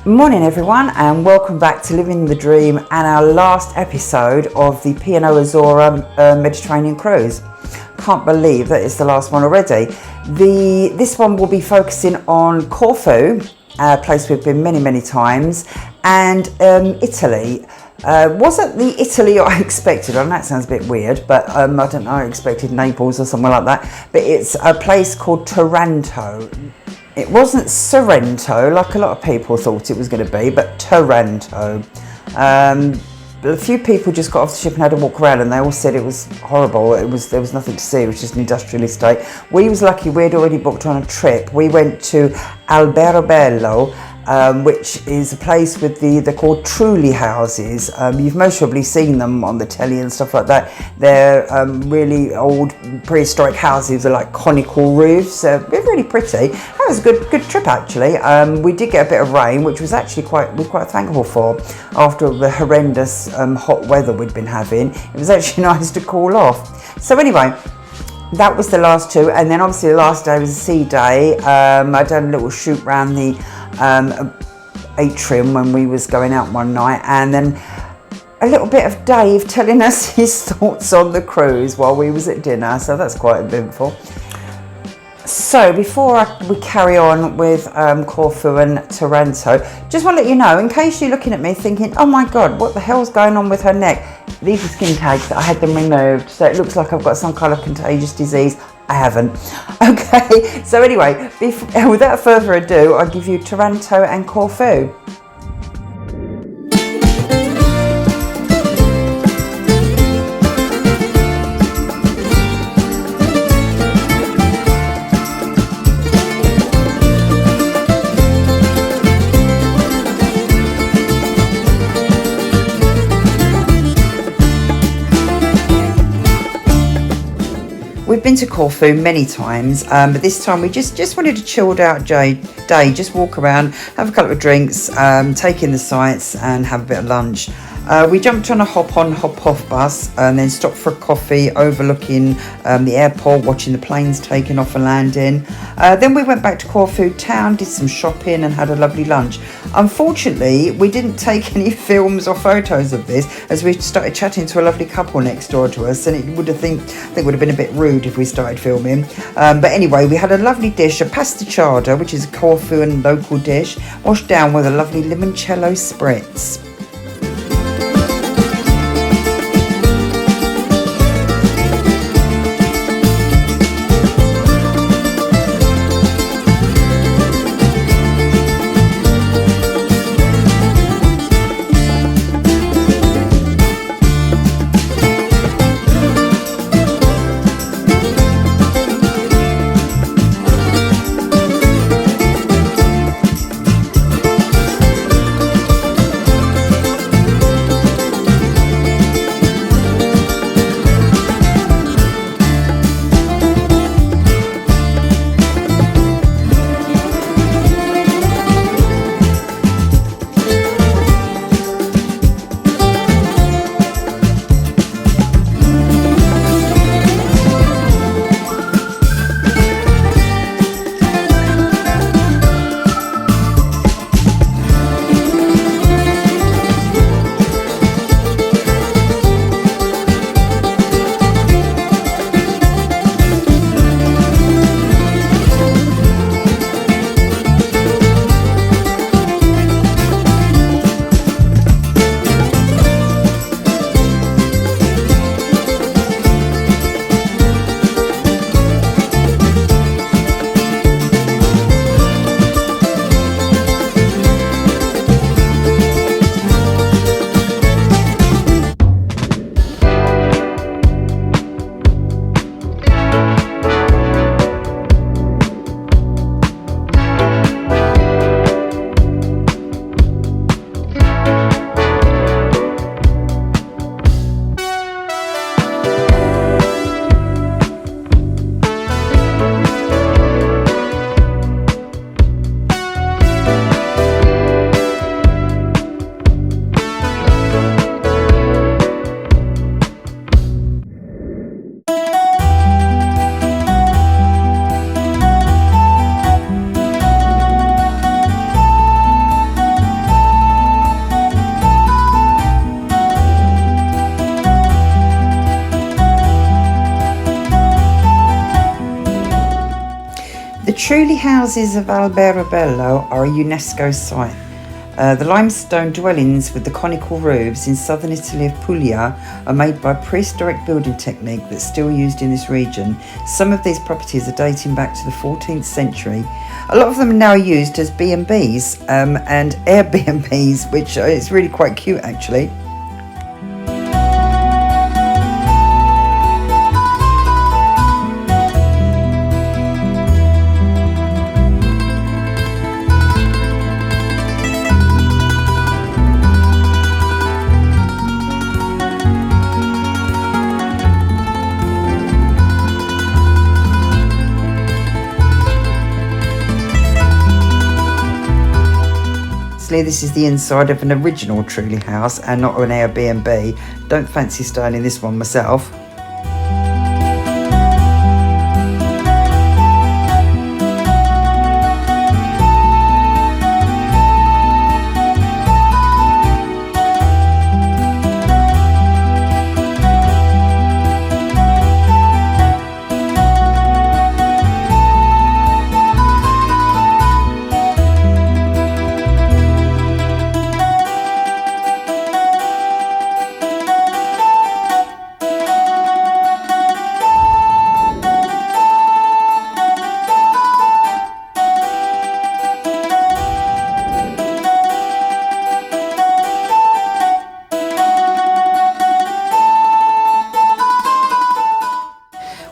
Morning everyone, and welcome back to Living the Dream and our last episode of the P&O Azura Mediterranean cruise. Can't believe that it's the last one already. This one will be focusing on Corfu, a place we've been many times, and Italy. Wasn't the Italy I expected. I know that sounds a bit weird, but I don't know, I expected Naples or somewhere like that. But it's a place called Taranto. It wasn't Sorrento like a lot of people thought it was going to be, but Taranto. A few people just got off the ship and had to walk around, and they all said it was horrible. There was nothing to see. It was just an industrial estate. We was lucky. We'd already booked on a trip. We went to Alberobello, which is a place with they're called Trulli houses. You've most probably seen them on the telly and stuff like that. They're really old prehistoric houses with like conical roofs. They're really pretty. That was a good trip actually. We did get a bit of rain, which was actually quite thankful for after the horrendous hot weather we'd been having. It was actually nice to cool off. So anyway, that was the last two, and then obviously the last day was a sea day. I done a little shoot around the Atrium when we was going out one night, and then a little bit of Dave telling us his thoughts on the cruise while we was at dinner, so that's quite eventful. So before we carry on with Corfu and Taranto, just want to let you know, in case you're looking at me thinking, oh my god, what the hell's going on with her neck? These are skin tags that I had them removed, so it looks like I've got some kind of contagious disease. I haven't. Okay, so anyway, without further ado, I'll give you Taranto and Corfu. We've been to Corfu many times, but this time we just wanted a chilled out day, just walk around, have a couple of drinks, take in the sights and have a bit of lunch. We jumped on a hop on, hop off bus and then stopped for a coffee overlooking the airport, watching the planes taking off and landing. Then we went back to Corfu town, did some shopping and had a lovely lunch. Unfortunately, we didn't take any films or photos of this as we started chatting to a lovely couple next door to us, and it would have been a bit rude if we started filming. But anyway, we had a lovely dish, a pasticciata, which is a Corfu and local dish, washed down with a lovely limoncello spritz. Trulli houses of Alberobello are a UNESCO site. The limestone dwellings with the conical roofs in southern Italy of Puglia are made by prehistoric building technique that's still used in this region. Some of these properties are dating back to the 14th century. A lot of them are now used as B&Bs and Airbnbs, which is really quite cute actually. This is the inside of an original Trulli house and not an Airbnb. Don't fancy staying in this one myself.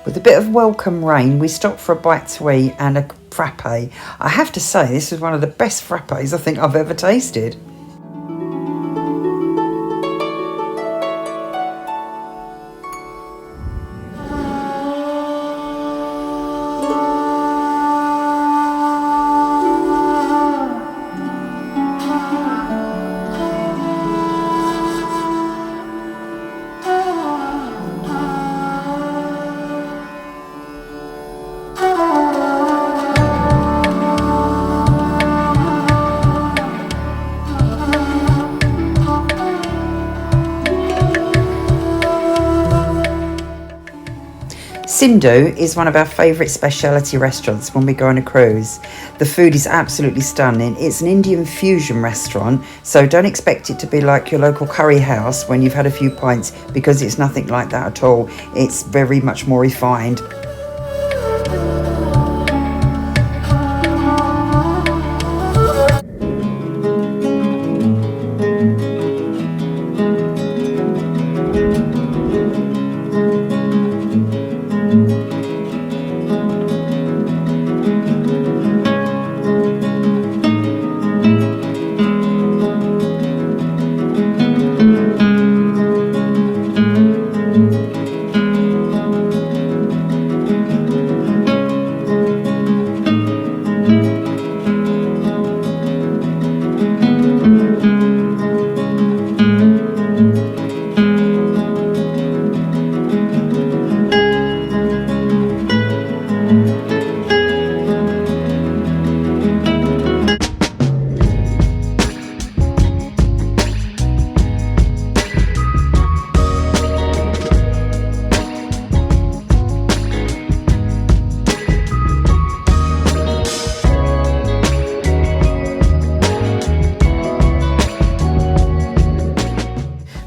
With a bit of welcome rain, we stopped for a bite to eat and a frappe. I have to say, this was one of the best frappes I think I've ever tasted. Sindhu is one of our favourite specialty restaurants when we go on a cruise. The food is absolutely stunning. It's an Indian fusion restaurant, so don't expect it to be like your local curry house when you've had a few pints, because it's nothing like that at all. It's very much more refined.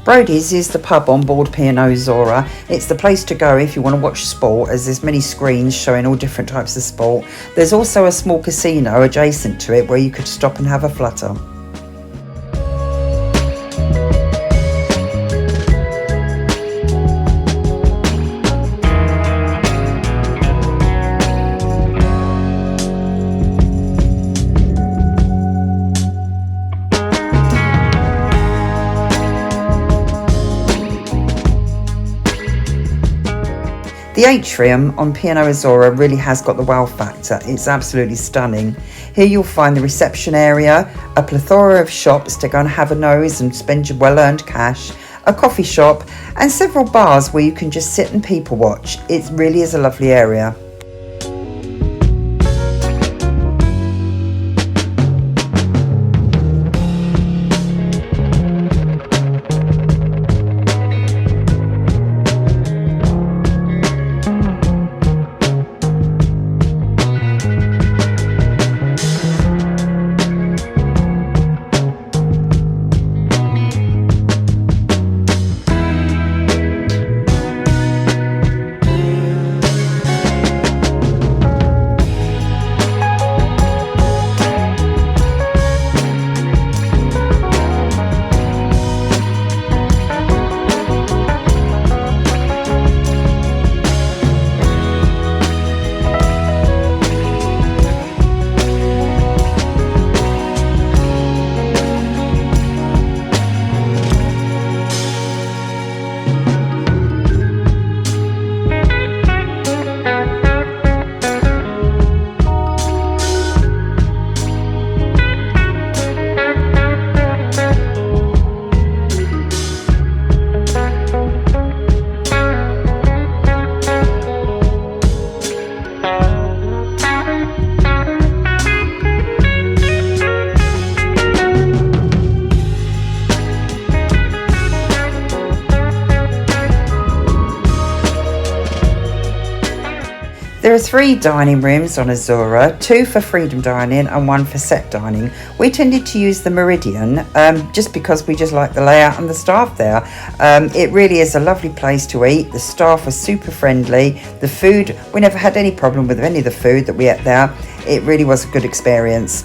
Brody's is the pub on board P&O Azura. It's the place to go if you want to watch sport, as there's many screens showing all different types of sport. There's also a small casino adjacent to it where you could stop and have a flutter. The Atrium on P&O Azura really has got the wow factor. It's absolutely stunning. Here you'll find the reception area, a plethora of shops to go and have a nose and spend your well-earned cash, a coffee shop, and several bars where you can just sit and people watch. It really is a lovely area. There are 3 dining rooms on Azura, 2 for freedom dining and 1 for set dining. We tended to use the Meridian just because we just like the layout and the staff there. It really is a lovely place to eat. The staff are super friendly. The food, we never had any problem with any of the food that we ate there. It really was a good experience.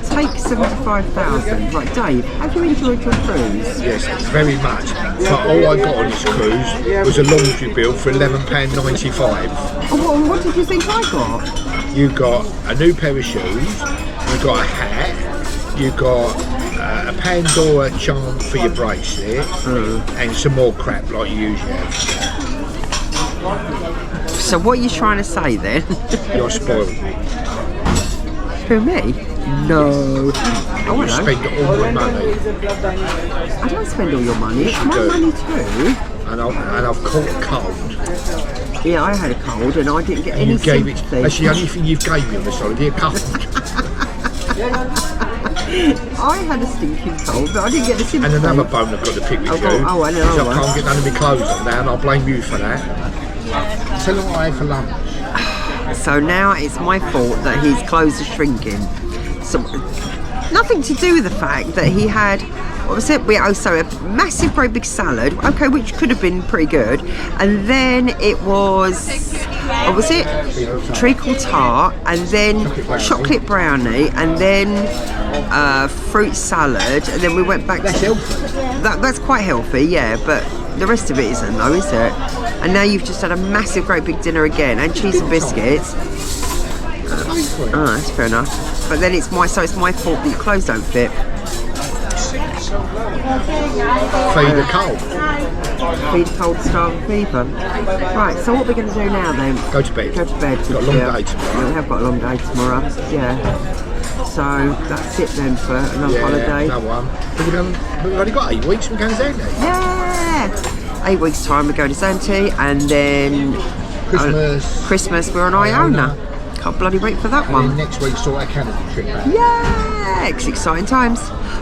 Take 75,000. Right, Dave, have you enjoyed your cruise? Yes, very much. But all I got on this cruise was a laundry bill for £11.95. Oh, what did you think I got? You got a new pair of shoes, you got a hat, you got a Pandora charm for your bracelet, and some more crap like you usually have. So what are you trying to say then? You're spoiled. Who, me? No. Oh, You spend all your money. I don't spend all your money. It's my do. money too. And I've caught a cold. Yeah, I had a cold and I didn't get And any you gave it. sympathy. That's the only thing you've gave me on this holiday, a cold. I had a stinking cold, but I didn't get the sympathy. And another bone I've got to pick with you. Oh, I know. Is I can't get none of my clothes on now, and I'll blame you for that. Tell them what I had for lunch. So now it's my fault that his clothes are shrinking. So, nothing to do with the fact that he had, what was it? So a massive, great big salad, okay, which could have been pretty good. And then it was, what was it? Treacle tart, and then chocolate brownie, and then fruit salad, and then we went back. That's healthy. That's quite healthy, yeah, but the rest of it isn't, though, is it? And now you've just had a massive, great big dinner again, and cheese and biscuits. That's fair enough. But then it's my fault that your clothes don't fit. Feed the cold. Feed cold, starve fever. Right, so what are we going to do now then? Go to bed. Go to bed. We've got a long day tomorrow. Yeah, we have got a long day tomorrow, yeah. So that's it then for another holiday. No one. We've only got 8 weeks, we're going to Zante. Yeah! 8 weeks time we go to Zante, and then Christmas we're on Iona. Can't bloody wait for that and one. Then next week sort our Canada trip out. Yeah, it's exciting times.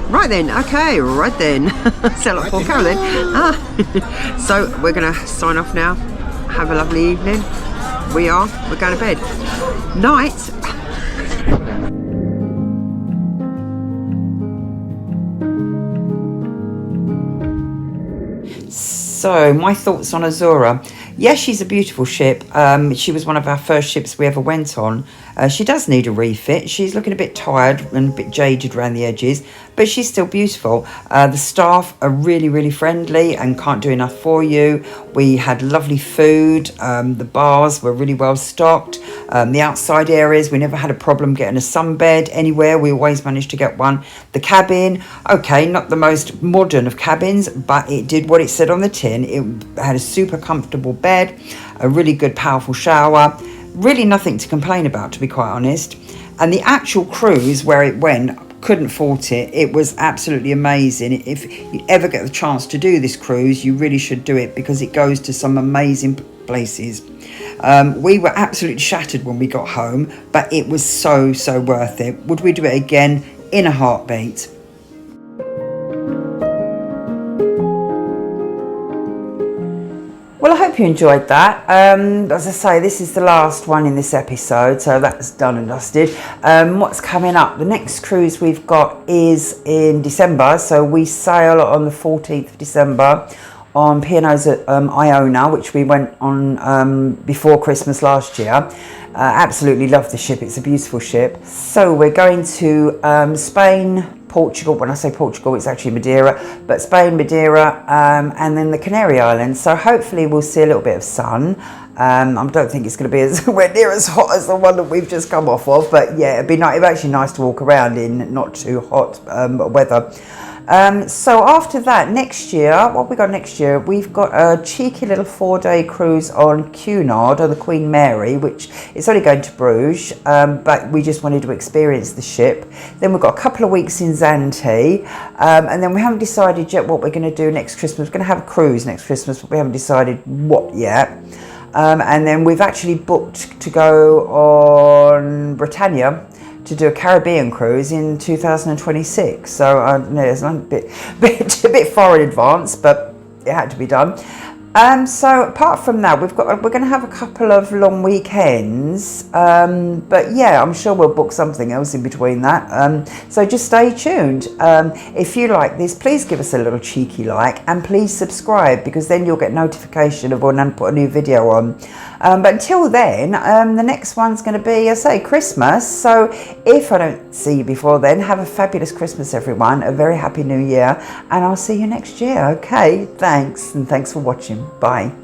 Right then, okay, right then. Sell up for Carol then. So we're gonna sign off now. Have a lovely evening. We're going to bed. Night. So my thoughts on Azura. Yes, she's a beautiful ship. She was one of our first ships we ever went on. She does need a refit. She's looking a bit tired and a bit jaded around the edges, but she's still beautiful. The staff are really, really friendly and can't do enough for you. We had lovely food. The bars were really well stocked. The outside areas, we never had a problem getting a sunbed anywhere. We always managed to get one. The cabin, okay, not the most modern of cabins, but it did what it said on the tin. It had a super comfortable bed, a really good powerful shower, really nothing to complain about, to be quite honest. And the actual cruise where it went, couldn't fault it. It was absolutely amazing. If you ever get the chance to do this cruise, you really should do it because it goes to some amazing places. We were absolutely shattered when we got home, but it was so worth it. Would we do it again? In a heartbeat. Well, I hope you enjoyed that. As I say, this is the last one in this episode, so that's done and dusted. What's coming up? The next cruise we've got is in December, so we sail on the 14th of December on P&O's at Iona, which we went on before Christmas last year. Absolutely love the ship. It's a beautiful ship. So we're going to Spain, Portugal. When I say Portugal, it's actually Madeira, but Spain, Madeira, and then the Canary Islands. So hopefully we'll see a little bit of sun. I don't think it's going to be anywhere near as hot as the one that we've just come off of, but yeah, it'd be actually nice to walk around in not too hot weather. So after that, next year, what have we got next year? We've got a cheeky little 4-day cruise on Cunard, on the Queen Mary, which is only going to Bruges, but we just wanted to experience the ship. Then we've got a couple of weeks in Zante, and then we haven't decided yet what we're going to do next Christmas. We're going to have a cruise next Christmas, but we haven't decided what yet. And then we've actually booked to go on Britannia to do a Caribbean cruise in 2026. So I know it's a bit far in advance, but it had to be done. So apart from that, we're going to have a couple of long weekends, but yeah, I'm sure we'll book something else in between that. So just stay tuned. If you like this, please give us a little cheeky like, and please subscribe, because then you'll get notification of when I put a new video on. But until then, the next one's going to be, I say, Christmas. So if I don't see you before then, have a fabulous Christmas, everyone. A very happy New Year, and I'll see you next year. Okay, thanks, and thanks for watching. Bye.